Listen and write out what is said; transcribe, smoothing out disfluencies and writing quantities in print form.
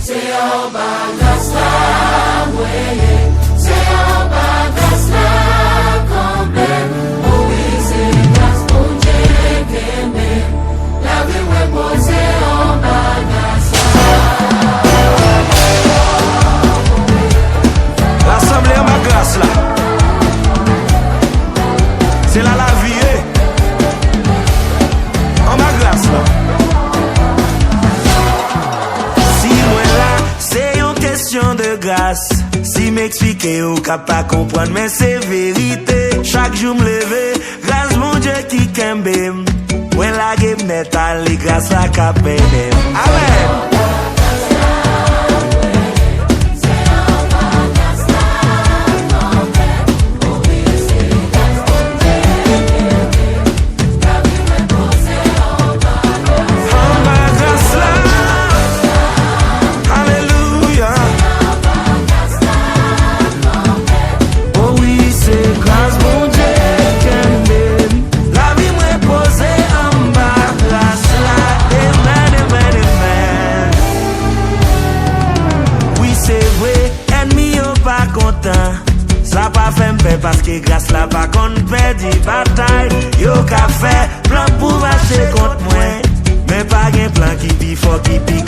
C'est Anba Gras la moyenne, c'est Anba Gras la comblé. Oh oui, c'est grâce pour Dieu qu'aimé. La vie repose Anba Gras. L'assemblée Anba Gras là, c'est là la vie. Anba Gras là. De grâce, si m'explique ou pas comprendre, mais c'est vérité. Chaque jour me lever, grâce mon Dieu qui kembe. When la game net ali, grâce la capene. Amen. Ça pas fait m'paix parce que grâce la pas qu'on perdit bataille. Yo qu'a fait plan pour marcher contre moi, mais pas un plan qui pi fort qui pi